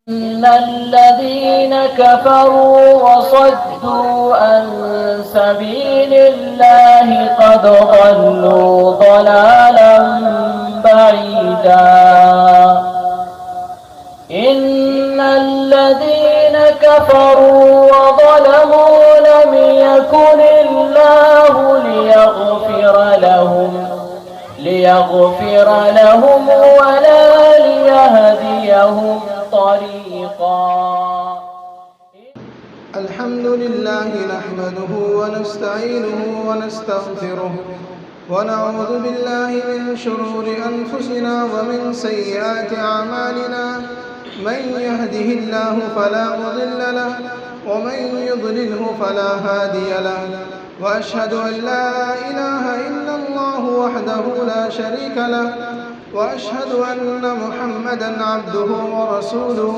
إن الذين كفروا وصدوا عن سبيل الله قد ضلوا ضلالا بعيدا. إن الذين كفروا وظلموا لم يكن الله ليغفر لهم ولا ليهديهم طريقا. الحمد لله نحمده ونستعينه ونستغفره ونعوذ بالله من شرور أنفسنا ومن سيئات أعمالنا. من يهده الله فلا مضل له ومن يضلله فلا هادي له. وأشهد أن لا إله إلا الله وحده لا شريك له وأشهد أن محمدًا عبده ورسوله.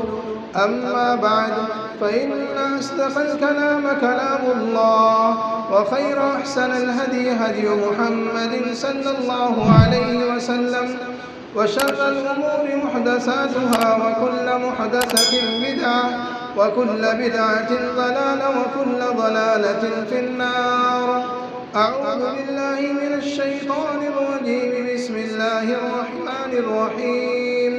أما بعد فإن أصدق الكلام كلام الله وخير أحسن الهدي هدي محمد صلى الله عليه وسلم وشر الأمور محدثاتها وكل محدثة بدعة وكل بدعة ضلالة وكل ضلالة في النار. أعوذ بالله من الشيطان الرجيم. بسم الله الرحمن الرحيم.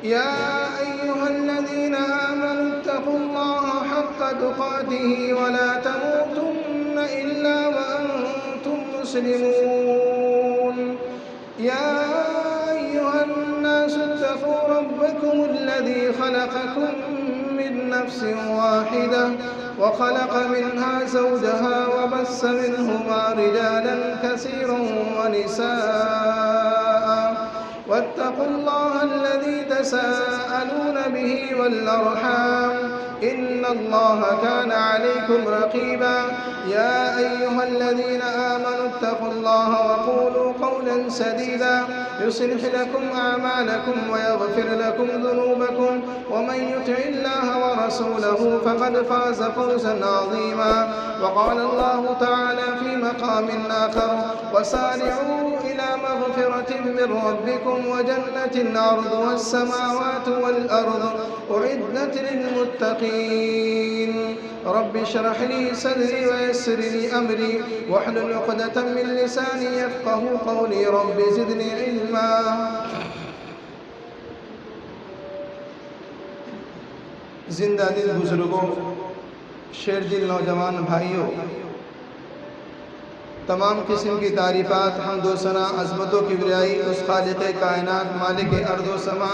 يا أيها الذين آمنوا اتقوا الله حق تقاته ولا تموتن إلا وأنتم مسلمون. يا أيها الناس اتقوا ربكم الذي خلقكم من نفس واحدة وخلق منها زوجها وبث منهما رجالا كثيرا ونساء. واتقوا الله الذي تساءلون به والأرحام إن الله كان عليكم رقيبا. يا أيها الذين آمنوا اتقوا الله وقولوا قولا سديدا يصلح لكم أعمالكم ويغفر لكم ذنوبكم ومن يطع الله ورسوله فقد فاز فوزا عظيما. وقال الله تعالى في مقام آخر وسارعوا إلى مغفرة من ربكم وجنة عرضها السماوات والأرض أعدت للمتقين. رب اشرح لي صدري ويسر لي أمري واحلل عقدة من لساني يفقه قولي. رب زدني علما. زندہ دل بزرگوں، شیر دل نوجوان بھائیوں، تمام قسم کی تعریفات، حمد و ثنا، عظمت و کبریائی اس خالق کائنات، مالک ارض و سما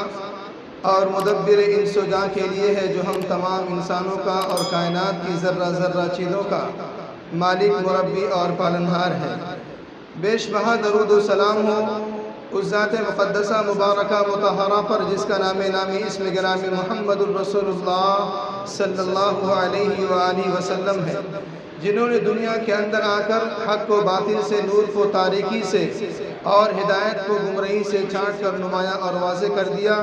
اور مدبر انس و جاں کے لیے ہے جو ہم تمام انسانوں کا اور کائنات کی ذرہ ذرہ چیزوں کا مالک، مربی اور پالنہار ہے۔ بیش بہا درود و سلام ہو اس ذات مقدسہ مبارکہ مطہرہ پر جس کا نام نامی اسم گرامی محمد الرسول اللہ صلی اللہ علیہ وآلہ وسلم ہے، جنہوں نے دنیا کے اندر آ کر حق و باطل سے، نور کو تاریکی سے اور ہدایت کو گمراہی سے چھانٹ کر نمایاں اور واضح کر دیا۔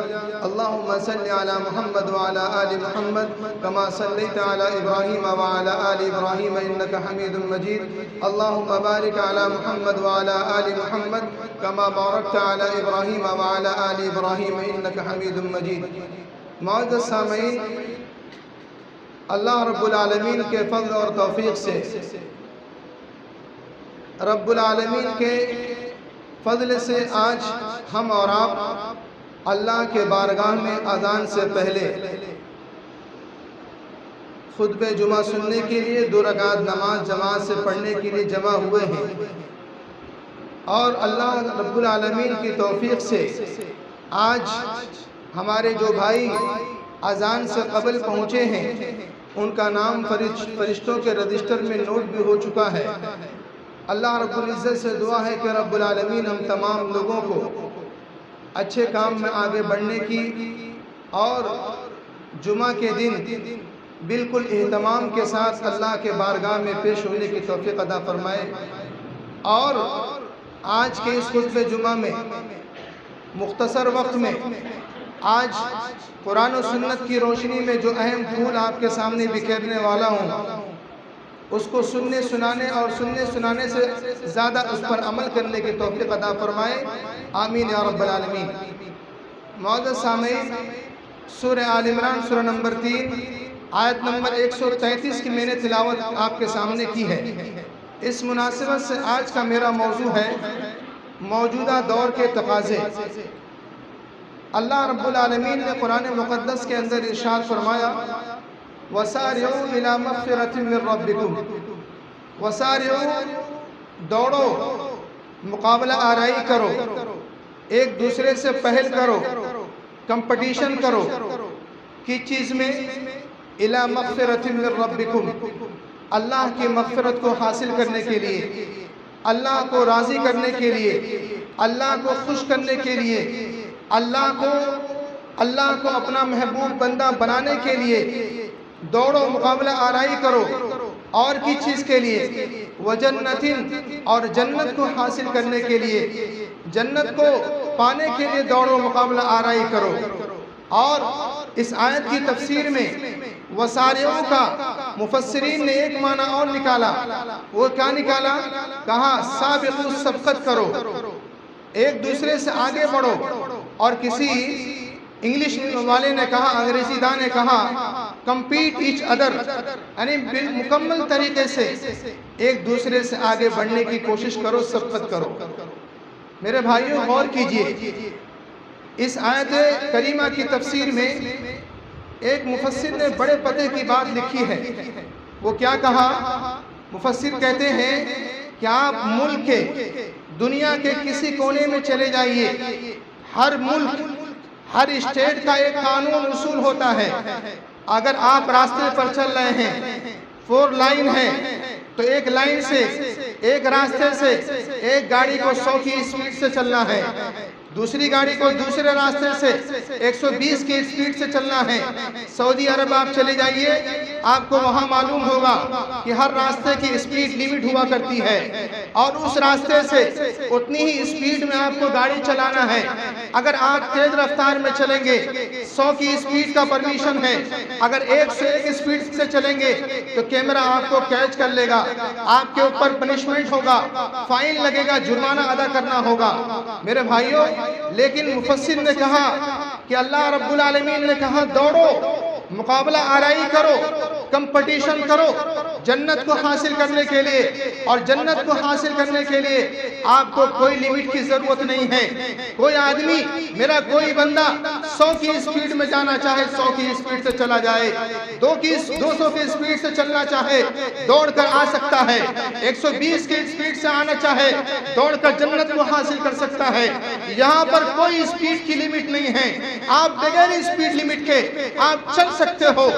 اللہم صلی علی محمد وعلی آل محمد کما صلیت علی ابراہیم وعلی آل ابراہیم انک حمید مجید۔ اللہم بارک علی محمد وعلی آل محمد کما بارکت علی ابراہیم وعلی آل ابراہیم انک حمید مجید۔ معزز سامعین، اللہ رب العالمین کے فضل اور توفیق سے، رب العالمین کے فضل سے آج ہم اور آپ اللہ کے بارگاہ میں اذان سے پہلے خطبہ جمعہ سننے کے لیے 2 رکعت نماز جماعت سے پڑھنے کے لیے جمع ہوئے ہیں، اور اللہ رب العالمین کی توفیق سے آج ہمارے جو بھائی اذان سے قبل پہنچے ہیں ان کا نام فرشتوں کے رجسٹر میں نوٹ بھی ہو چکا ہے۔ اللہ رب العزت سے دعا ہے کہ رب العالمین ہم تمام لوگوں کو اچھے کام میں آگے بڑھنے کی اور جمعہ کے دن بالکل اہتمام کے ساتھ اللہ کے بارگاہ میں پیش ہونے کی توفیق عطا فرمائے۔ اور آج کے اس خطبہ جمعہ میں مختصر وقت میں آج قرآن و سنت کی روشنی میں جو اہم پھول آپ کے سامنے بکھیرنے والا ہوں، اس کو سننے سنانے اور سننے سنانے سے زیادہ اس پر عمل کرنے کی توفیق عطا فرمائے، آمین یا رب العالمین۔ معزز سامعین، سورہ آل عمران سورہ نمبر 3 آیت نمبر 133 کی میں نے تلاوت آپ کے سامنے کی ہے۔ اس مناسبت سے آج کا میرا موضوع ہے موجودہ دور کے تقاضے۔ اللہ رب العالمین نے قرآن مقدس کے اندر ارشاد فرمایا وَسَارِعُوا إِلَىٰ مَغْفِرَةٍ مِّن رَّبِّكُمْ، وَسَارِعُوا دوڑو، مقابلہ آرائی کرو، ایک دوسرے سے پہل کرو، کمپٹیشن کرو، کس چیز میں؟ إِلَىٰ مَغْفِرَةٍ مِّن رَّبِّكُمْ، اللہ کی مغفرت کو حاصل کرنے کے لیے، اللہ کو راضی کرنے کے لیے، اللہ کو خوش کرنے کے لیے، اللہ کو اپنا محبوب بندہ بنانے کے لیے دوڑو، مقابلہ آرائی کرو۔ اور کی چیز کے لیے؟ وَجَنَّةٍ، اور جنت کو حاصل کرنے کے لیے، جنت کو پانے کے لیے دوڑو، مقابلہ آرائی کرو۔ اور اس آیت کی تفسیر میں وسارعوا کا مفسرین نے ایک معنی اور نکالا۔ وہ کیا نکالا؟ کہا سابقوا، سبقت کرو، ایک دوسرے سے آگے بڑھو۔ اور کسی انگلش والے نے کہا، انگریزی دان نے کہا کمپیٹ ایچ ادر، یعنی مکمل طریقے سے ایک دوسرے سے آگے بڑھنے کی کوشش کرو، سبقت کرو۔ میرے بھائیوں غور کیجئے، اس آیت کریمہ کی تفسیر میں ایک مفسر نے بڑے پتے کی بات لکھی ہے۔ وہ کیا کہا؟ مفسر کہتے ہیں کہ آپ ملک کے، دنیا کے کسی کونے میں چلے جائیے، ہر ملک، ہر اسٹیٹ کا ایک قانون اصول ہوتا ہے۔ اگر آپ راستے پر چل رہے ہیں، 4 لائن ہے، تو ایک لائن سے، ایک راستے سے ایک گاڑی کو 100 کی اسپیڈ سے چلنا ہے، دوسری گاڑی کو دوسرے راستے سے 120 کی اسپیڈ سے چلنا ہے۔ سعودی عرب آپ چلے جائیے، آپ کو وہاں معلوم ہوگا کہ ہر راستے کی اسپیڈ لیمٹ ہوا کرتی ہے، اور اس راستے سے اتنی ہی اسپیڈ میں آپ کو گاڑی چلانا ہے۔ اگر آپ تیز رفتار میں چلیں گے، 100 کی اسپیڈ کا پرمیشن ہے، اگر 101 اسپیڈ سے چلیں گے تو کیمرہ آپ کو کیچ کر لے گا، آپ کے اوپر پنشمنٹ ہوگا، فائن لگے گا، جرمانہ ادا کرنا ہوگا۔ میرے بھائیوں، لیکن مفسر نے کہا کہ اللہ رب العالمین نے کہا دوڑو، مقابلہ آرائی کرو، کمپٹیشن کرو جنت کو حاصل کرنے کے لیے۔ اور جنت کو حاصل کرنے کے لیے آپ کو کوئی لیمٹ کی ضرورت نہیں ہے۔ کوئی آدمی، میرا کوئی بندہ 100 کی اسپیڈ میں جانا چاہے 100 کی اسپیڈ سے چلا جائے، 200 کی اسپیڈ سے چلنا چاہے دوڑ کر آ سکتا ہے، 120 کی اسپیڈ سے آنا چاہے دوڑ کر جنت کو حاصل کر سکتا ہے۔ یہاں پر کوئی اسپیڈ کی لیمٹ نہیں ہے، آپ بغیر اسپیڈ لیمٹ کے آپ چل سکتے ہو،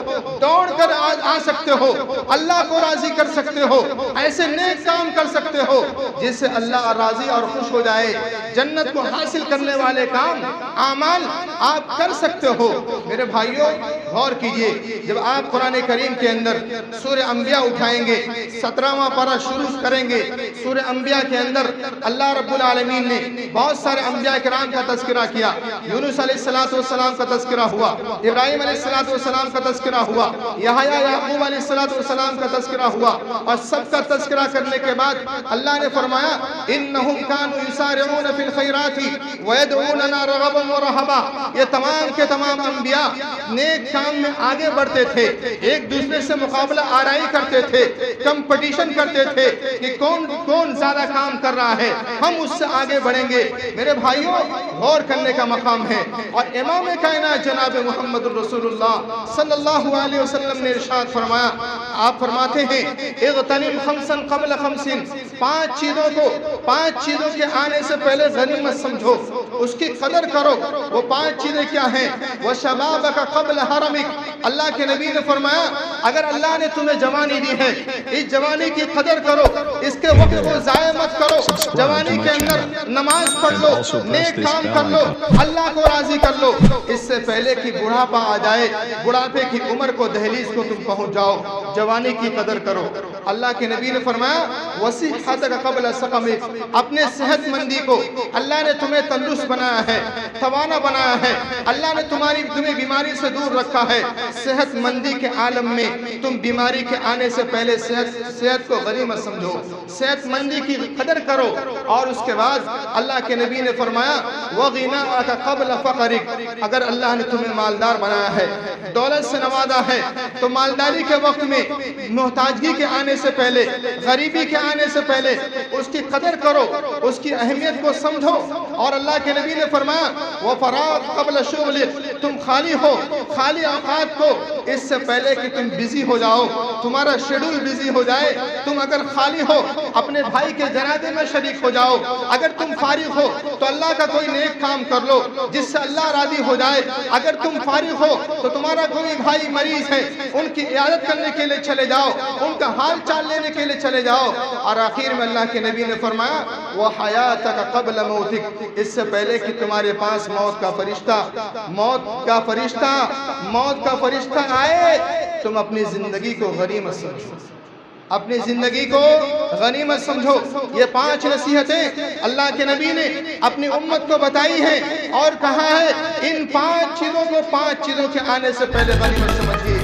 دوڑ کر آ سکتے ہو، اللہ کو راضی کر سکتے ہو، ایسے نیک کام کر سکتے ہو جس سے اللہ راضی اور خوش ہو جائے۔ جنت کو حاصل کرنے والے کام، اعمال آپ کر سکتے ہو۔ میرے بھائیوں غور کیجئے، جب آپ قرآن کریم کے اندر سورہ انبیاء اٹھائیں گے، 17واں پارہ شروع کریں گے، سورہ انبیاء کے اندر اللہ رب العالمین نے بہت سارے انبیاء کرام کا تذکرہ کیا۔ یونس علیہ السلام کا تذکرہ ہوا، ابراہیم علیہ السلام کا تذکرہ ہوا، یحییٰ یعقوب علیہ السلام کا تذکرہ ہوا، اور سب کا تذکرہ کرنے کے بعد اللہ نے فرمایا انہم کانوا یسارعون فی الخیرات ویدعوننا رغبا ورہبا۔ یہ تمام کے تمام انبیاء نیک کام میں آگے بڑھتے تھے، ایک دوسرے سے مقابلہ آرائی کرتے تھے، کمپٹیشن کرتے تھے کہ کون زیادہ کام کر رہا ہے، ہم اس سے آگے بڑھیں گے۔ میرے بھائیوں غور کرنے کا مقام ہے۔ اور امام کائنات جناب محمد الرسول اللہ صلی اللہ علیہ وسلم نے ارشاد فرمایا، آپ فرماتے ہیں اغتنم خمسا قبل خمس، 5 چیزوں کے آنے سے پہلے غنیمت سمجھو، اس کی قدر کرو۔ وہ 5 چیزیں کیا ہیں؟ وشبابک قبل حرمک، اللہ کے نبی نے فرمایا اگر اللہ نے تمہیں جوانی دی ہے، اس جوانی کی قدر کرو، اس کے وقت کو ضائع مت کرو۔ جوانی کے اندر نماز پڑھ لو، نیک کام کر لو، اللہ کو راضی کر لو، اس سے پہلے کہ بڑھاپا آ جائے، بڑھاپے کی عمر کو دہلیز کو تم پہنچ جاؤ، جوانی کی قدر کرو۔ اللہ کے نبی نے فرمایا وصحتک قبل سقمک، اپنے صحت مندی کو، اللہ نے تمہیں تندرست بنایا ہے، توانا بنایا ہے، اللہ نے تمہیں بیماری سے دور رکھا ہے۔ صحت مندی کے عالم میں تم بیماری کے آنے سے پہلے صحت کو غنیمت سمجھو، صحت مندی کی قدر کرو۔ اور اس کے بعد اللہ کے نبی نے فرمایا وَغِنَاءَكَ قَبْلَ فَقَرِكَ، اگر اللہ نے تمہیں مالدار بنایا ہے، دولت سے نوازا ہے، تو مالداری کے وقت میں محتاجگی کے آنے سے پہلے، غریبی کے آنے سے پہلے اس کی قدر کرو، اس کی اہمیت کو سمجھو۔ اور اللہ کے نبی نے فرمایا وَفَرَاغَ قَبْلَ شُغْلِكَ، تم خالی ہو، خالی اوقات کو اس سے پہلے کہ تم بزی ہو جاؤ، تمہارا شیڈول بزی ہو جائے، تم اگر خالی ہو اپنے بھائی کے جنازے میں شریک ہو جاؤ، اگر تم فارغ ہو تو اللہ کا کوئی نیک کام کر لو جس سے اللہ راضی ہو جائے، اگر تم فارغ ہو تو تمہارا کوئی بھائی مریض ہے ان کی عیادت کرنے کے لیے چلے جاؤ، ان کا حال چال لینے کے لیے چلے جاؤ۔ اور آخر میں اللہ کے نبی نے فرمایا وَحَيَاتَكَ قَبْلَ مَوْتِكَ، اس سے پہلے کہ تمہارے پاس موت کا فرشتہ آئے، تم اپنی زندگی کو غنیمت سمجھو، اپنی زندگی کو غنیمت سمجھو۔ یہ 5 نصیحتیں اللہ کے نبی نے اپنی امت کو بتائی ہیں اور کہا ہے ان 5 چیزوں کو 5 چیزوں کے آنے سے پہلے غنیمت سمجھیے۔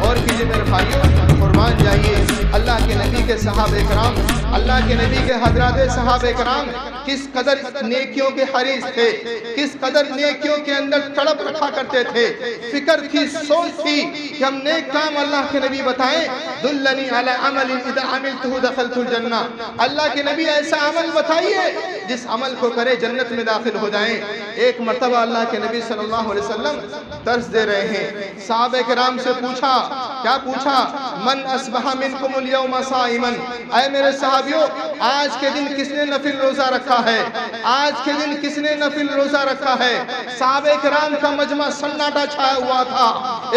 اور کیجئے میرے بھائیوں، قربان جائیے اللہ کے نبی کے صحابہ کرام، اللہ کے نبی کے حضرات صحابہ کرام کس قدر نیکیوں کے حریص تھے، کس قدر نیکیوں کے اندر تڑپ رکھا کرتے تھے، فکر تھی، سوچ تھی کہ ہم نیک کام اللہ کے نبی بتائیں۔ دلنی علی عمل اذا عملته دخلت الجنہ، اللہ کے نبی ایسا عمل بتائیے جس عمل کو کرے جنت میں داخل ہو جائیں۔ ایک مرتبہ اللہ کے نبی صلی اللہ علیہ وسلم درس دے رہے ہیں، صحابہ کرام سے پوچھا، کیا پوچھا؟ من اصبح منکم اليوم صائما، اے میرے صحابیوں آج کے دن کس نے نفل روزہ رکھا ہے؟ آج کے دن کس نے نفل روزہ رکھا ہے؟ صحابہ کرام کا مجمع سناٹا چھایا ہوا تھا۔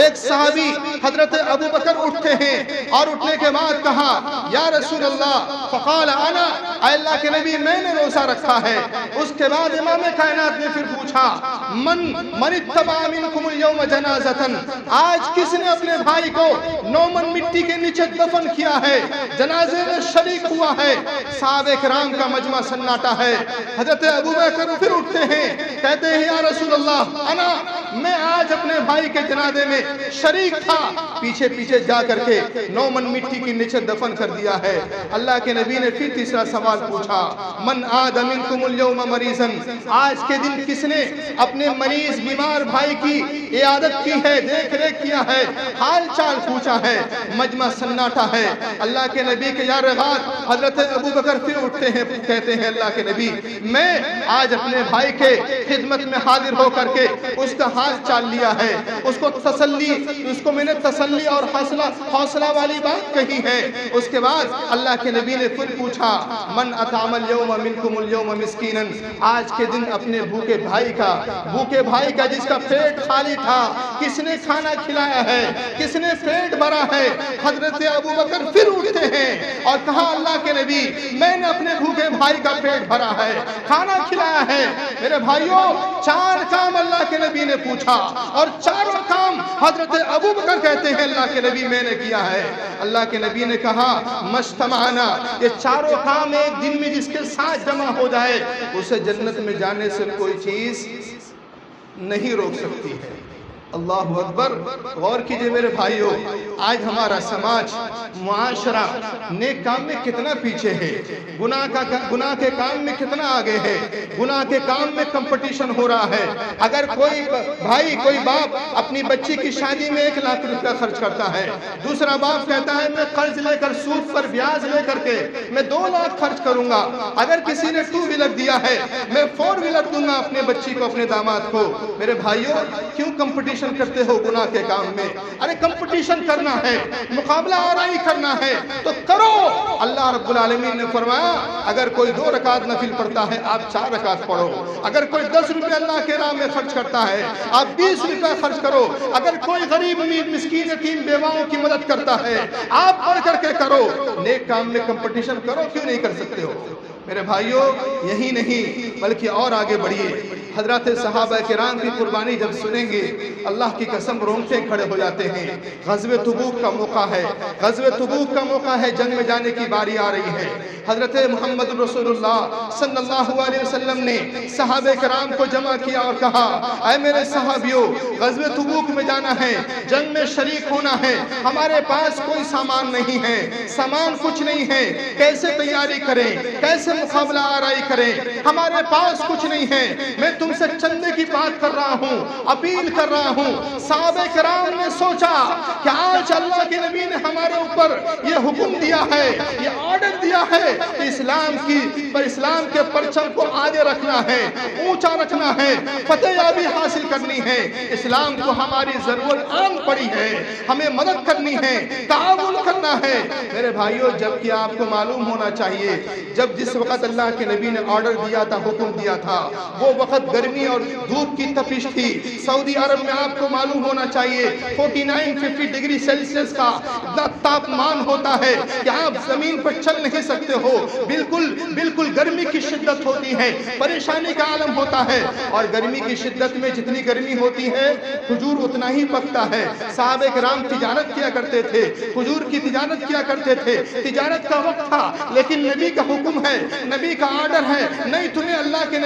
ایک صحابی حضرت ابو بکر اٹھتے ہیں اور اٹھنے کے بعد کہا یا رسول اللہ، فقال انا، اے اللہ کے نبی میں نے روزہ رکھا ہے۔ اس کے بعد امام کائنات نے پھر پوچھا من اتبع منکم اليوم جنازۃ، آج کس نے اپنے بھائی کو 9 من مٹی کے نیچے دفن کیا ہے، جنازے میں شریک ہوا ہے؟ صحابہ کرام کا مجمع سناٹا ہے۔ حضرت ابو بکر پھر اٹھتے ہیں، کہتے ہیں یا رسول اللہ انا، میں آج اپنے بھائی کے جنازے میں شریک تھا، پیچھے پیچھے جا کر کے 9 من مٹی کے نیچے دفن کر دیا ہے۔ اللہ کے نبی نے پھر تیسرا سوال پوچھا من عاد منکم اليوم مریضا، آج کے دن کس نے اپنے مریض بیمار بھائی کی عیادت کی ہے، دیکھ ریکھ کیا ہے، حال چال پوچھا ہے؟ مجمع سناٹا ہے۔ اللہ کے نبی کے یا رغات حضرت ابو بکر پھر اٹھتے ہیں، کہتے ہیں اللہ کے نبی میں آج اپنے بھائی کے خدمت میں حاضر ہو کر کے اس کا حال چال لیا ہے، اس کو میں نے تسلی اور حوصلہ والی بات کہی ہے۔ اس کے بعد اللہ کے نبی نے پھر پوچھا من اطعم اليوم منکم اليوم مسکینا، آج کے دن اپنے بھوکے بھائی کا جس کا پیٹ خالی تھا کس نے کھانا کھلایا ہے، کس نے پیٹ بھرا ہے؟ حضرت ابو بکر پھر اٹھتے ہیں اور کہا اللہ کے نبی میں نے اپنے بھوکے بھائی کا پیٹ بھرا ہے، کھانا کھلایا ہے۔ میرے بھائیوں 4 کام اللہ کے نبی نے پوچھا اور چاروں کام حضرت ابو بکر کہتے ہیں اللہ کے نبی میں نے کیا ہے۔ اللہ کے نبی نے کہا مجتمعنا، یہ چاروں کام ایک دن میں جس کے ساتھ جمع ہو جائے اسے جنت میں جانے سے کوئی چیز نہیں روک سکتی ہے۔ اللہ اکبر۔ غور کیجئے میرے بھائیوں، آج ہمارا سماج، معاشرہ نیک کام میں کتنا پیچھے ہے، گناہ کے کام میں کتنا آگے ہے، گناہ کے کام میں کمپٹیشن ہو رہا ہے۔ اگر کوئی بھائی، کوئی باپ اپنی بچی کی شادی میں 1 لاکھ روپیہ خرچ کرتا ہے، دوسرا باپ کہتا ہے میں قرض لے کر سود پر بیاج لے کر کے میں 2 لاکھ خرچ کروں گا۔ اگر کسی نے 2 ویلر دیا ہے میں 4 ویلر دوں گا اپنے بچی کو، اپنے داماد کو۔ میرے بھائیوں کیوں کمپٹیشن کرتے ہو گناہ کے کام میں؟ ارے کمپٹیشن کرنا ہے، مقابلہ آرائی کرنا ہے تو کرو۔ اللہ رب العالمین نے فرمایا اگر کوئی 2 رکعت نفل پڑھتا ہے آپ 4 رکعت پڑھو، اگر کوئی 10 روپے اللہ کے راہ میں خرچ کرتا ہے آپ 20 روپے خرچ کرو، اگر کوئی غریب مسکین یتیم بیواؤں کی مدد کرتا ہے آپ بڑھ کر کے کرو۔ نیک کام میں کمپٹیشن کرو، کیوں نہیں کر سکتے ہو؟ میرے بھائیوں یہی نہیں بلکہ اور آگے بڑھیے، حضرات صحابہ کرام کی قربانی جب سنیں گے اللہ کی قسم رونگٹے کھڑے ہو جاتے ہیں۔ غزوہ تبوک کا موقع ہے، غزوہ تبوک کا موقع ہے، جنگ میں جانے کی باری آ رہی ہے۔ حضرت محمد رسول اللہ صلی اللہ علیہ وسلم نے صحابہ کرام کو جمع کیا اور کہا اے میرے صحابیوں، غزوہ تبوک میں جانا ہے، جنگ میں شریک ہونا ہے، ہمارے پاس کوئی سامان نہیں ہے، سامان کچھ نہیں ہے، کیسے تیاری کریں، کیسے مقابلہ آرائی کریں، ہمارے پاس کچھ نہیں ہے۔ میں تم سے چندے کی بات کر رہا ہوں، اپیل کر رہا ہوں۔ صحابہ کرام نے سوچا کہ آج اللہ کے نبی نے ہمارے اوپر یہ حکم دیا ہے، یہ آرڈر دیا ہے کہ اسلام کے پرچم کو آگے رکھنا ہے، اونچا رکھنا ہے، فتح یابی حاصل کرنی ہے۔ اسلام کو ہماری ضرورت آن پڑی ہے، ہمیں مدد کرنی ہے، تعاون کرنا ہے۔ میرے بھائیوں جبکہ آپ کو معلوم ہونا چاہیے جس وقت اللہ کے نبی نے آرڈر دیا تھا، حکم دیا تھا، وہ وقت گرمی اور دھوپ کی تپش تھی۔ سعودی عرب میں آپ کو معلوم ہونا چاہیے 49-50 ڈگری سیلسیس کا تاپمان ہوتا ہے کہ آپ زمین پر چل نہیں سکتے ہو، بالکل گرمی کی شدت ہوتی ہے، پریشانی کا عالم ہوتا ہے۔ اور گرمی کی شدت میں جتنی گرمی ہوتی ہے کھجور اتنا ہی پکتا ہے۔ صحابہ کرام تجارت کیا کرتے تھے، کھجور کی تجارت کیا کرتے تھے، تجارت کا وقت تھا، لیکن نبی کا حکم ہے، نبی کا آرڈر ہے، نہیں تمہیں اللہ کے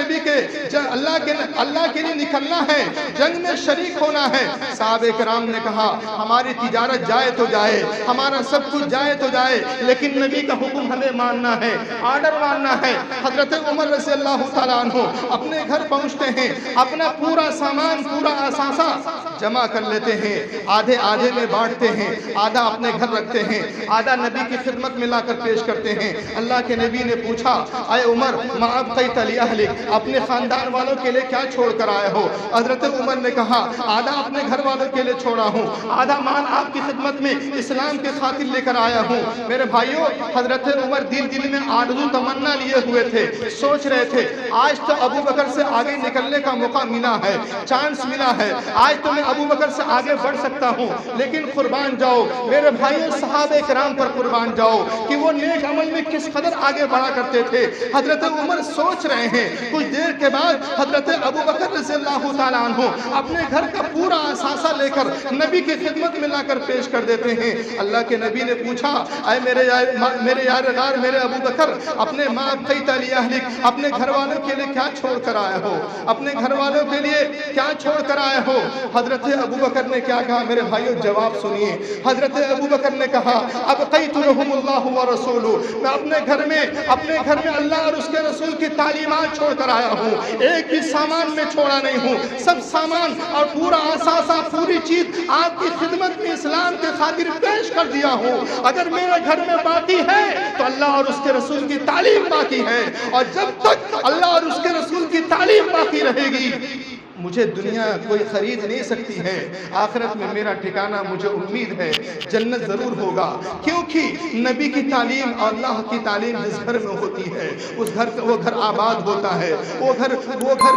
لیے نکلنا ہے، جنگ میں شریک ہونا ہے۔ صحابہ کرام نے کہا ہماری تجارت جائے تو جائے، ہمارا سب کچھ جائے تو جائے، لیکن نبی کا حکم ہمیں ماننا ہے، آرڈر ماننا ہے۔ حضرت عمر رضی اللہ تعالیٰ عنہ اپنے گھر پہنچتے ہیں، اپنا پورا سامان، پورا اثاثہ جمع کر لیتے ہیں، آدھے میں بانٹتے ہیں، آدھا اپنے گھر رکھتے ہیں، آدھا نبی کی خدمت میں لا کر پیش کرتے ہیں۔ اللہ کے نبی نے پوچھا اے عمر ما ابقیت لأہلک، اپنے خاندان والوں کے لیے کیا چھوڑ کر آئے ہو؟ حضرت عمر نے کہا آدھا اپنے گھر والوں کے لیے چھوڑا ہوں، آدھا مال آپ کی خدمت میں اسلام کے خاطر لے کر آیا ہوں۔ میرے بھائیوں حضرت عمر دل میں آرزو تمنا لیے ہوئے تھے، سوچ رہے تھے آج تو ابو بکر سے آگے نکلنے کا موقع ملا ہے، چانس ملا ہے، آج تو میں ابو بکر سے آگے بڑھ سکتا ہوں، لیکن قربان جاؤ میرے بھائیوں صحابہ کرام پر قربان جاؤ کہ وہ نیک عمل میں کس قدر آگے بڑھا کرتے تھے۔ حضرت عمر سوچ رہے ہیں، کچھ دیر کے بعد حضرت ابو بکر رضی اللہ تعالیٰ عنہ اپنے گھر کا پورا اثاثہ لے کر نبی کی خدمت میں لا کر پیش کر دیتے ہیں۔ اللہ کے نبی نے پوچھا اے میرے یارغار میرے ابو بکر، اپنے ما ابقیت لأہلک، اپنے گھر والوں کے لیے کیا چھوڑ کر آئے ہو؟ اپنے گھر والوں کے لیے کیا چھوڑ کر آئے ہو؟ حضرت ابو بکر نے کیا کہا میرے بھائیوں جواب سنیے۔ حضرت ابو بکر نے کہا ابقیت لهم اللہ ورسولہ، میں اپنے گھر میں اللہ اور اس کے رسول کی تعلیمات چھوڑ کر آیا ہوں، ایک بھی سامان میں چھوڑا نہیں ہوں، سب سامان اور پورا اثاثہ پوری چیز آپ کی خدمت میں اسلام کے خاطر پیش کر دیا ہوں۔ اگر میرے گھر میں باقی ہے تو اللہ اور اس کے رسول کی تعلیم باقی ہے، اور جب تک اللہ اور اس کے رسول کی تعلیم باقی رہے گی مجھے دنیا کوئی خرید نہیں سکتی ہے، آخرت میں میرا ٹھکانہ مجھے امید ہے جنت ضرور ہوگا، کیونکہ نبی کی تعلیم اور اللہ کی تعلیم جس گھر میں ہوتی ہے وہ گھر آباد ہوتا ہے، وہ گھر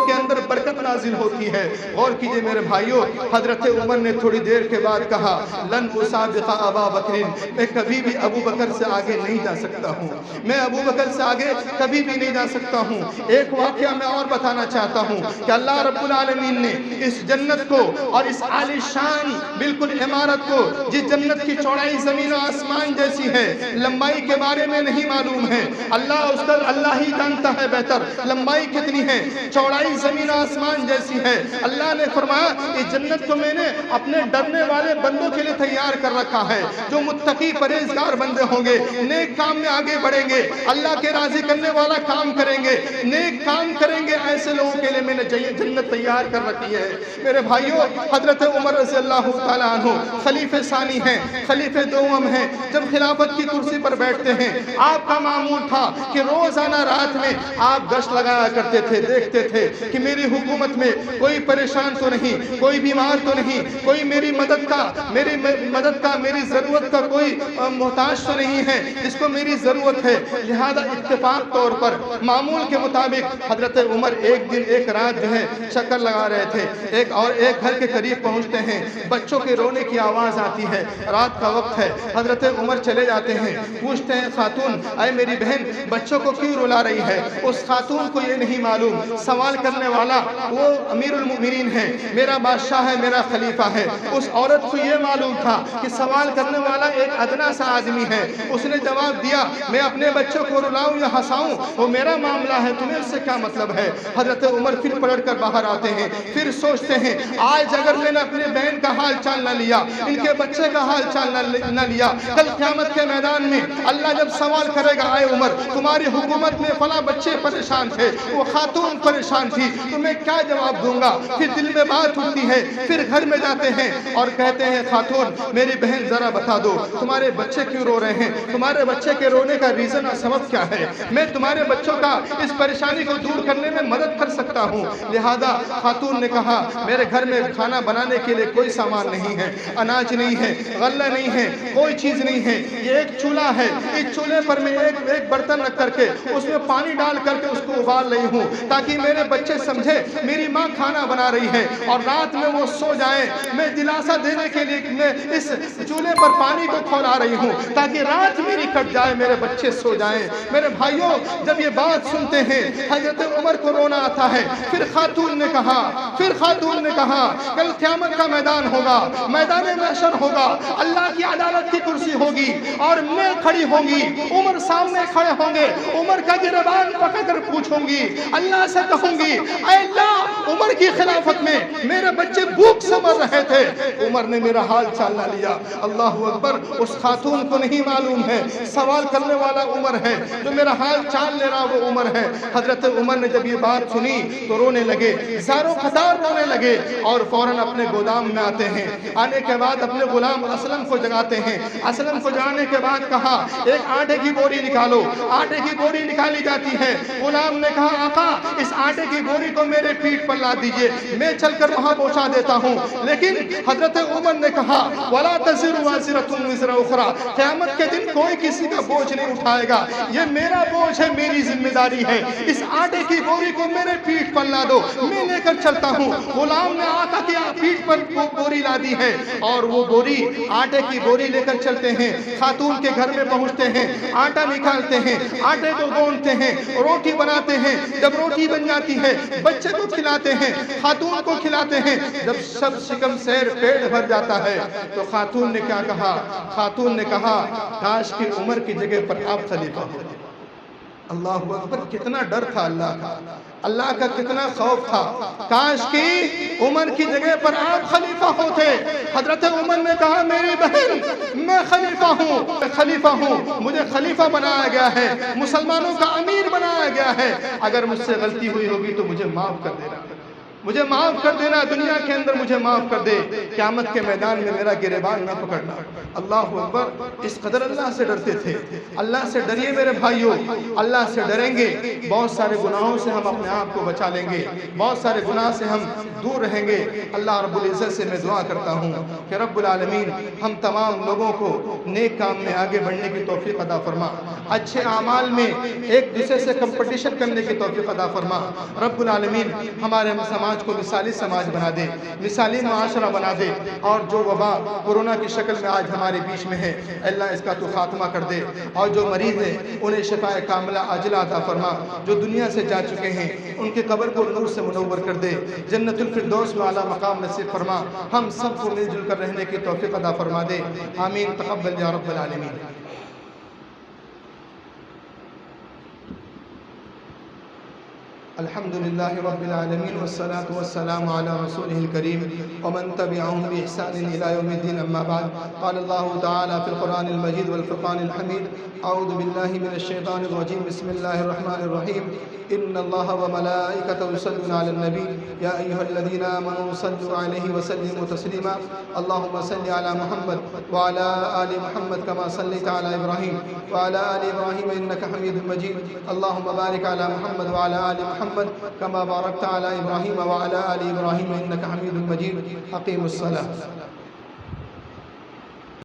کے اندر برکت نازل ہوتی ہے۔ غور کیجئے میرے بھائیوں، حضرت عمر نے تھوڑی دیر کے بعد کہا لن اسابق ابا بکر، میں کبھی بھی ابو بکر سے آگے نہیں جا سکتا ہوں، میں ابو بکر سے آگے کبھی بھی نہیں جا سکتا ہوں۔ ایک واقعہ میں اور بتانا چاہتا ہوں کہ اللہ رب العالمین نے اس جنت کو اور اس عالی شان بالکل عمارت کو، جس جنت کی چوڑائی زمین و آسمان جیسی ہے، لمبائی کے بارے میں نہیں معلوم ہے، اللہ ہی جانتا ہے بہتر لمبائی کتنی ہے، چوڑائی زمین و آسمان جیسی ہے۔ اللہ نے فرمایا اس جنت کو میں نے اپنے ڈرنے والے بندوں کے لیے تیار کر رکھا ہے، جو متقی پرہیزگار بندے ہوں گے، نیک کام میں آگے بڑھیں گے، اللہ کے راضی کرنے والا کام کریں گے، نیک کام کریں گے، ایسے لوگوں کے لیے میں نے جنت تیار کر رکھی ہے۔ میرے بھائیوں حضرت عمر رضی اللہ تعالیٰ عنہ خلیفہ ثانی ہیں، خلیفہ دوم ہیں، جب خلافت کی کرسی پر بیٹھتے ہیں آپ کا معمول تھا کہ روزانہ رات میں آپ گشت لگایا کرتے تھے، دیکھتے تھے کہ میری حکومت میں کوئی پریشان تو نہیں، کوئی بیمار تو نہیں، کوئی میری مدد کا میری ضرورت کا کوئی محتاج تو نہیں ہے جس کو میری ضرورت ہے۔ لہذا اتفاق طور پر معمول کے مطابق حضرت عمر ایک دن ایک رات جو ہے چکر لگا رہے تھے، ایک گھر کے قریب پہنچتے ہیں، بچوں کے رونے کی آواز آتی ہے، رات کا وقت ہے، حضرت عمر چلے جاتے ہیں، پوچھتے ہیں خاتون اے میری بہن بچوں کو کیوں رلا رہی ہے؟ اس خاتون کو یہ نہیں معلوم سوال کرنے والا وہ امیر المؤمنین ہے، میرا بادشاہ ہے، میرا خلیفہ ہے۔ اس عورت کو یہ معلوم تھا کہ سوال کرنے والا ایک ادنا سا آدمی ہے۔ اس نے جواب دیا میں اپنے بچوں کو رلاؤں یا ہنساؤں وہ میرا معاملہ ہے، تمہیں اس سے کیا مطلب ہے؟ حضرت عمر پھر پلٹ کر باہر آتے ہیں، پھر سوچتے ہیں آج اگر میں نے اپنے بہن کا حال چال نہ لیا، ان کے بچے کا حال چال نہ لیا، کل قیامت کے میدان میں اللہ جب سوال کرے گا اے عمر تمہاری حکومت میں فلاں بچے پریشان تھے، وہ خاتون پریشان تھی، تو میں کیا جواب دوں گا؟ پھر دل میں بات اٹھتی ہے، پھر گھر میں جاتے ہیں اور کہتے ہیں خاتون میری بہن ذرا بتا دو تمہارے بچے کیوں رو رہے ہیں، تمہارے بچے کے رونے کا ریزن اور سبب کیا ہے؟ میں تمہارے بچوں کا اس پریشانی کو دور کرنے میں مدد کر سکتا ہوں۔ لہذا خاتون نے کہا میرے گھر میں کھانا بنانے کے لیے کوئی سامان نہیں ہے، اناج نہیں ہے، غلہ نہیں ہے، کوئی چیز نہیں ہے، یہ ایک چولہا ہے، اس چولہے پر میں ایک برتن رکھ کر کے اس میں پانی ڈال کر کے اس کو ابال رہی ہوں تاکہ میرے بچے سمجھے میری ماں کھانا بنا رہی ہے اور رات میں وہ سو جائیں۔ میں دلاسا دینے کے لیے میں اس چولہے پر پانی کو کھولا رہی ہوں تاکہ رات میری کٹ جائے، میرے بچے سو جائیں۔ میرے بھائیوں جب یہ بات سنتے ہیں حضرت عمر کو رونا آتا ہے۔ پھر خاتون نے کہا کل قیامت کا میدان ہوگا، میدان محشر ہوگا، اللہ کی عدالت کی کرسی ہوگی اور میں کھڑی ہوں گی، عمر سامنے کھڑے ہوں گے، عمر کا گریبان پکڑ کر پوچھوں گی، اللہ سے کہوں گی اے اللہ عمر کی خلافت میں میرے بچے بھوک سے مر رہے تھے، عمر نے میرا حال چال نہ لیا۔ اللہ اکبر، اس خاتون کو نہیں معلوم ہے سوال کرنے والا عمر ہے، جو میرا حال چال لے رہا وہ عمر ہے۔ حضرت عمر نے جب یہ بات سنی تو رونے لگے، زاروں قطار رونے لگے اور فوراً اپنے گودام میں آتے ہیں۔ آنے کے بعد اپنے غلام اسلم کو جگاتے ہیں، اسلم کو جگانے کے بعد کہا ایک آٹے کی بوری نکالو، آٹے کی بوری نکالی جاتی ہے۔ غلام نے کہا آقا اس آٹے کی بوری کو میرے پیٹھ پر لا دیجئے، میں چل کر وہاں پہنچا دیتا ہوں۔ لیکن حضرت عمر نے کہا وَلَا تَزِرُ وَازِرَةٌ وِزْرَ أُخْرَىٰ، قیامت کے دن کوئی کسی کا بوجھ نہیں اٹھائے گا، یہ میرا بوجھ ہے، میری ذمہ داری ہے، اس آٹے کی بوری کو میرے پیٹھ پر لا دو، میں لے کر چلتا ہوں۔ غلام نے آقا کی پیٹھ پر بوری لا دی ہے اور وہ بوری آٹے کی بوری لے کر چلتے ہیں، خاتون کے گھر میں پہنچتے ہیں، آٹا نکالتے ہیں، آٹے کو گوندتے ہیں، روٹی بناتے ہیں، جب روٹی بن جاتی ہے بچے کو کھلاتے ہیں، خاتون کو کھلاتے ہیں، جب سب شکم سیر پیٹ بھر جاتا ہے تو خاتون نے کیا کہا؟ خاتون نے کہا کاش کی عمر کی جگہ پر آپ خلیفہ ہو۔ اللہ اکبر، کتنا ڈر تھا اللہ کا، اللہ کا کتنا خوف تھا، کاش کی عمر کی جگہ پر آپ خلیفہ ہوتے۔ حضرت عمر نے کہا میری بہن میں خلیفہ ہوں، مجھے خلیفہ بنایا گیا ہے، مسلمانوں کا امیر بنایا گیا ہے، اگر مجھ سے غلطی ہوئی ہوگی تو مجھے معاف کر دینا، مجھے معاف کر دینا، دنیا کے اندر مجھے معاف کر دے، قیامت کے میدان میں میرا گریبان نہ پکڑنا۔ اللہ اکبر، اس قدر اللہ سے ڈرتے تھے۔ اللہ سے ڈریے میرے بھائیوں، اللہ سے ڈریں گے بہت سارے گناہوں سے ہم اپنے آپ کو بچا لیں گے، بہت سارے گناہ سے ہم دور رہیں گے۔ اللہ رب العزت سے میں دعا کرتا ہوں کہ رب العالمین ہم تمام لوگوں کو نیک کام میں آگے بڑھنے کی توفیق عطا فرما، اچھے اعمال میں ایک دوسرے سے کمپٹیشن کرنے کی توفیق عطا فرما۔ رب العالمین ہمارے سماج کو مثالی سماج بنا دے، مثالی معاشرہ بنا دے، اور جو وبا کورونا کی شکل میں آج ہمارے بیچ میں ہے اللہ اس کا تو خاتمہ کر دے، اور جو مریض ہیں انہیں شفاء کاملہ عاجلہ عطا فرما، جو دنیا سے جا چکے ہیں ان کی قبر کو نور سے منور کر دے، جنت الفردوس میں اعلیٰ مقام نصیب فرما، ہم سب کو مل جل کر رہنے کی توفیق عطا فرما دے، آمین، تقبل یا رب العالمین۔ الحمد لله رب العالمين والصلاة والسلام على رسوله الكريم ومن تبعهم بإحسان إلى يوم الدين، أما بعد، قال الله تعالى في القرآن المجيد والفرقان الحميد: أعوذ بالله من الشيطان الرجيم، بسم الله الرحمن الرحيم، إن الله وملائكته يصلون على النبي يا أيها الذين آمنوا صلوا عليه وسلموا تسليما، اللهم صل على محمد وعلى آل محمد كما صليت على إبراهيم وعلى آل إبراهيم إنك حميد مجيد، اللهم بارك على محمد وعلى آل محمد كما باركت على إبراهيم وعلى آل إبراهيم إنك حميد مجيد، أقيموا الصلاة.